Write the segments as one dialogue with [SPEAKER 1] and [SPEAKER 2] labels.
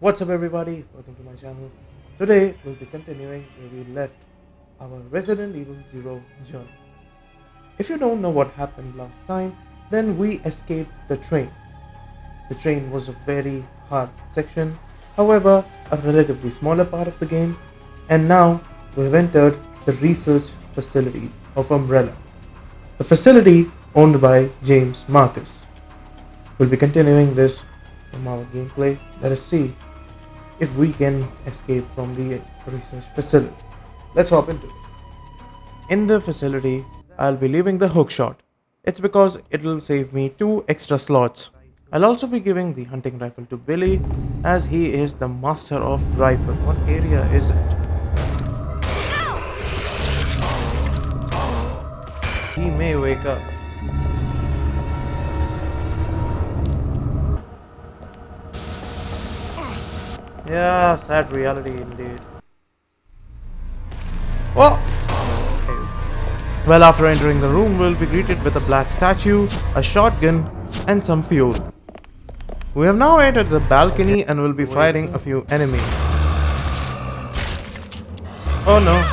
[SPEAKER 1] What's up everybody, welcome to my channel. Today we'll be continuing where we left our Resident Evil 0 journey. If you don't know what happened last time, then we escaped the train. The train was a very hard section, however a relatively smaller part of the game, and now we've entered the research facility of Umbrella. The facility owned by James Marcus. We'll be continuing this from our gameplay. Let us see if we can escape from the research facility. Let's hop into it. In the facility, I'll be leaving the hookshot. It's because it'll save me 2 extra slots. I'll also be giving the hunting rifle to Billy as he is the master of rifles. What area is it? He may wake up. Yeah, sad reality indeed. Oh! Well, after entering the room, we'll be greeted with a black statue, a shotgun, and some fuel. We have now entered the balcony and will be fighting a few enemies. Oh no.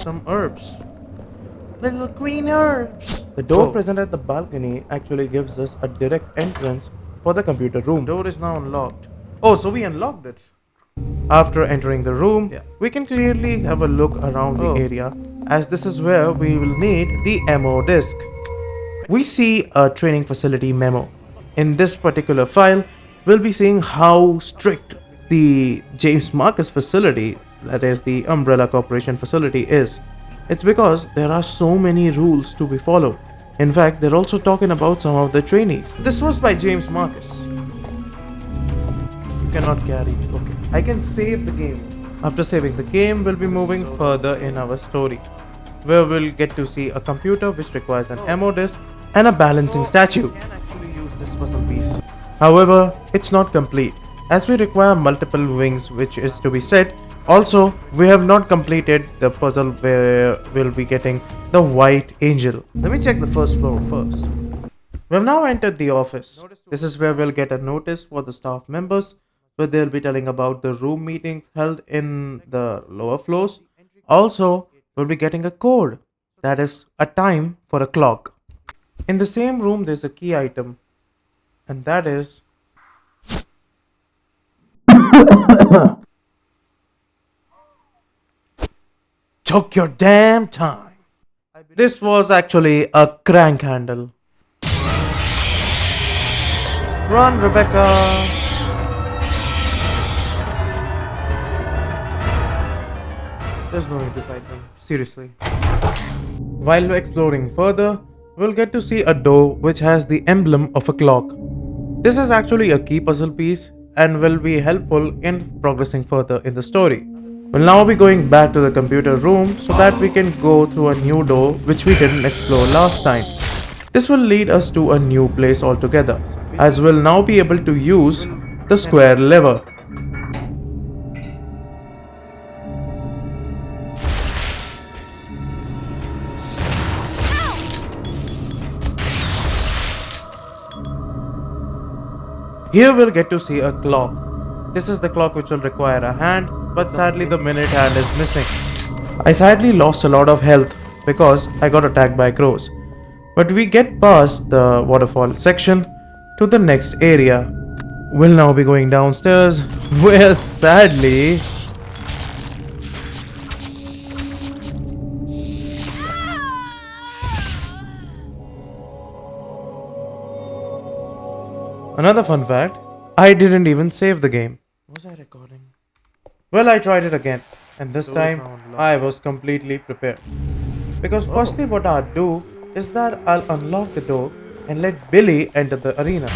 [SPEAKER 1] Some herbs. Little green herbs. The door present at the balcony actually gives us a direct entrance for the computer room. The door is now unlocked. Oh, so we unlocked it. After entering the room, we can clearly have a look around the area, as this is where we will need the ammo disc. We see a training facility memo. In this particular file, we'll be seeing how strict the James Marcus facility, that is the Umbrella Corporation facility, is. It's because there are so many rules to be followed. In fact, they're also talking about some of the trainees. This was by James Marcus. You cannot carry. Okay. I can save the game. After saving the game, we'll be moving further in our story, where we'll get to see a computer which requires an ammo disc and a balancing statue. We can actually use this puzzle piece. However, it's not complete, as we require multiple wings which is to be set. Also, we have not completed the puzzle where we'll be getting the white angel. Let me check the first floor first. We have now entered the office. This is where we'll get a notice for the staff members, where they'll be telling about the room meetings held in the lower floors. Also, we'll be getting a code, that is a time for a clock. In the same room, there's a key item, and that is took your damn time. This was actually a crank handle. Run, Rebecca! There's no need to fight them, seriously. While exploring further, we'll get to see a door which has the emblem of a clock. This is actually a key puzzle piece and will be helpful in progressing further in the story. We'll now be going back to the computer room so that we can go through a new door which we didn't explore last time. This will lead us to a new place altogether, as we'll now be able to use the square lever. Here we'll get to see a clock. This is the clock which will require a hand, but sadly the minute hand is missing. I sadly lost a lot of health because I got attacked by crows. But we get past the waterfall section to the next area. We'll now be going downstairs, where sadly another fun fact, I didn't even save the game. Was I recording? Well, I tried it again, and this time I was completely prepared. Because firstly what I'll do is that I'll unlock the door and let Billy enter the arena.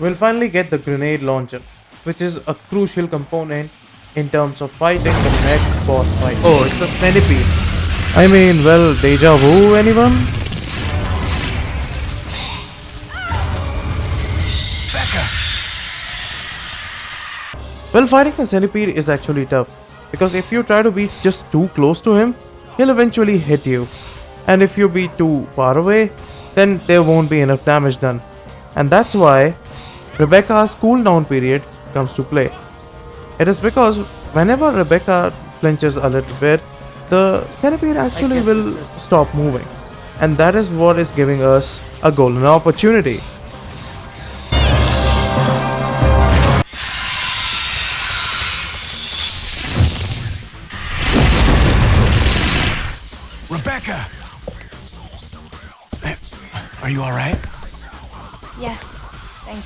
[SPEAKER 1] We'll finally get the grenade launcher, which is a crucial component in terms of fighting the next boss fight. Oh, it's a centipede. I mean, well, deja vu, anyone? Well, fighting a centipede is actually tough, because if you try to be just too close to him, he'll eventually hit you. And if you be too far away, then there won't be enough damage done. And that's why Rebecca's cooldown period comes to play. It is because whenever Rebecca flinches a little bit, the centipede actually will stop moving. And that is what is giving us a golden opportunity.
[SPEAKER 2] Rebecca! Are you alright?
[SPEAKER 3] Yes, thank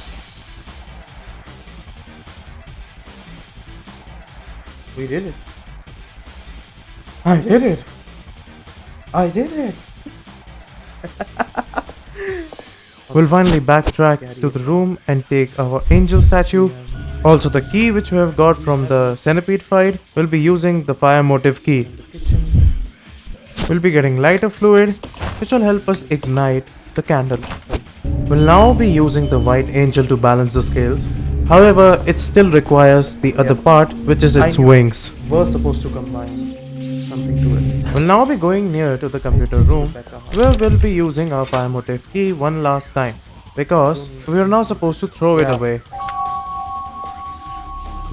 [SPEAKER 3] you.
[SPEAKER 1] We did it. I did it. I did it. We'll finally backtrack to the room and take our angel statue. Also the key which we have got from the centipede fight, we'll be using the fire motive key. We'll be getting lighter fluid which will help us ignite the candle. We'll now be using the white angel to balance the scales. However, it still requires the other part, which is its wings. We're supposed to combine something to it. We'll now be going near to the computer room, where we'll be using our fire motive key one last time, because we are now supposed to throw it away.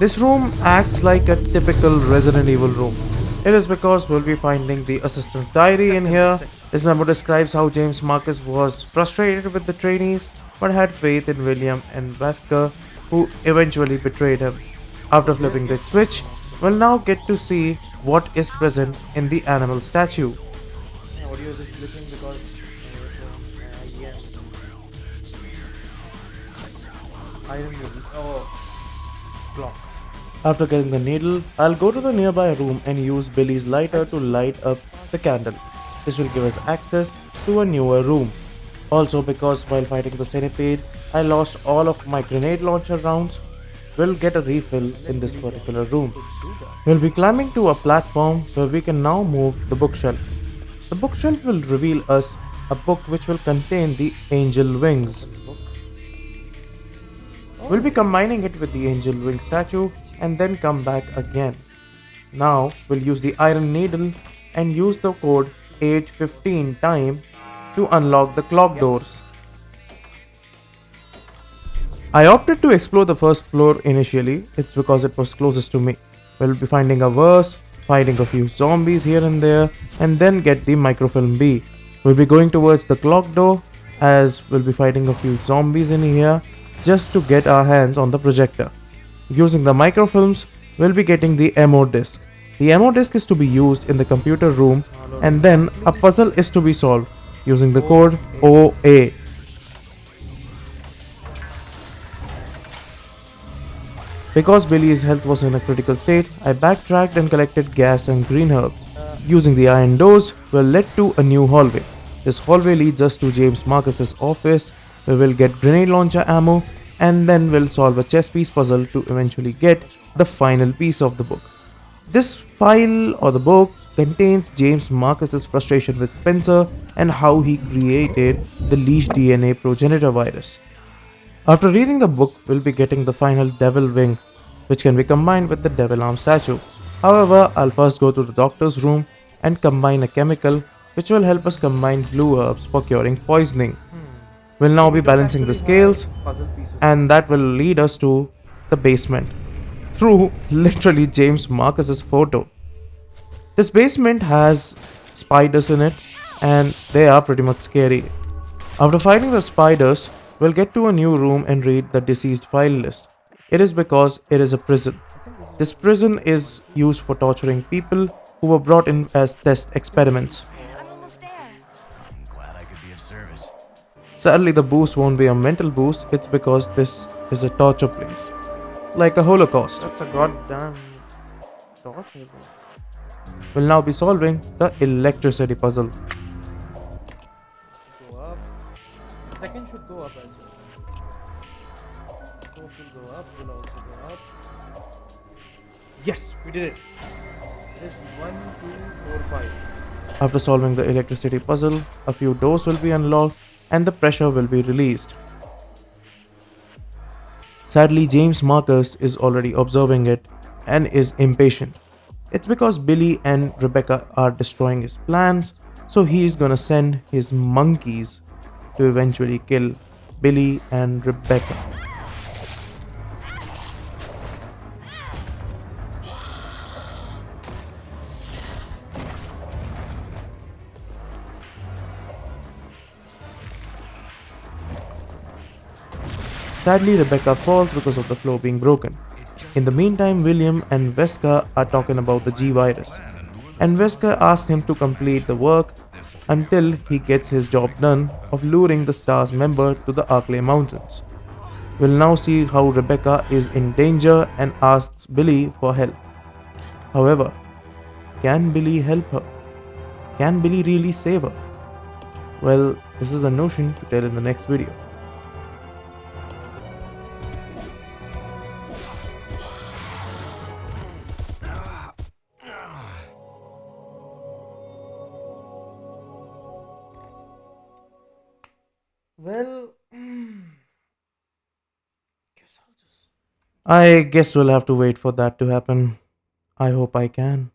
[SPEAKER 1] This room acts like a typical Resident Evil room. It is because we'll be finding the assistant's diary in here. This memo describes how James Marcus was frustrated with the trainees, but had faith in William and Wesker, who eventually betrayed him. After flipping the switch, we'll now get to see what is present in the animal statue. Audio is flipping because iron needle. Clock. After getting the needle, I'll go to the nearby room and use Billy's lighter to light up the candle. This will give us access to a newer room. Also, because while fighting the centipede, I lost all of my grenade launcher rounds, we'll get a refill in this particular room. We'll be climbing to a platform where we can now move the bookshelf. The bookshelf will reveal us a book which will contain the angel wings. We'll be combining it with the angel wing statue and then come back again. Now we'll use the iron needle and use the code 815 time to unlock the clock doors. I opted to explore the first floor initially. It's because it was closest to me. We'll be finding a verse, fighting a few zombies here and there, and then get the microfilm B. We'll be going towards the clock door as we'll be fighting a few zombies in here just to get our hands on the projector. Using the microfilms, we'll be getting the MO disc. The MO disc is to be used in the computer room, and then a puzzle is to be solved using the code OA. Because Billy's health was in a critical state, I backtracked and collected gas and green herbs. Using the iron doors, we're led to a new hallway. This hallway leads us to James Marcus's office, where we'll get grenade launcher ammo, and then we'll solve a chess piece puzzle to eventually get the final piece of the book. This file or the book contains James Marcus's frustration with Spencer and how he created the leech DNA progenitor virus. After reading the book, we'll be getting the final devil wing, which can be combined with the devil arm statue. However, I'll first go to the doctor's room and combine a chemical which will help us combine blue herbs for curing poisoning. We'll now be balancing the scales, and that will lead us to the basement through literally James Marcus's photo. This basement has spiders in it, and they are pretty much scary. After fighting the spiders, we'll get to a new room and read the deceased file list. It is because it is a prison. This prison is used for torturing people who were brought in as test experiments.
[SPEAKER 3] I'm almost there.
[SPEAKER 2] I'm glad I could be of service.
[SPEAKER 1] Sadly, the boost won't be a mental boost, it's because this is a torture place. Like a holocaust. That's a goddamn torture. We'll now be solving the electricity puzzle. Go up. Second should go up as well. Fourth will go up, will also go up. Yes, we did it. It is 1, 2, 4, 5. After solving the electricity puzzle, a few doors will be unlocked and the pressure will be released. Sadly, James Marcus is already observing it and is impatient. It's because Billy and Rebecca are destroying his plans, so he is gonna send his monkeys to eventually kill Billy and Rebecca. Sadly, Rebecca falls because of the floor being broken. In the meantime, William and Veska are talking about the G virus, and Veska asks him to complete the work until he gets his job done of luring the STARS member to the Arklay Mountains. We'll now see how Rebecca is in danger and asks Billy for help. However, can Billy help her? Can Billy really save her? Well, this is a notion to tell in the next video. Well, I guess we'll have to wait for that to happen. I hope I can.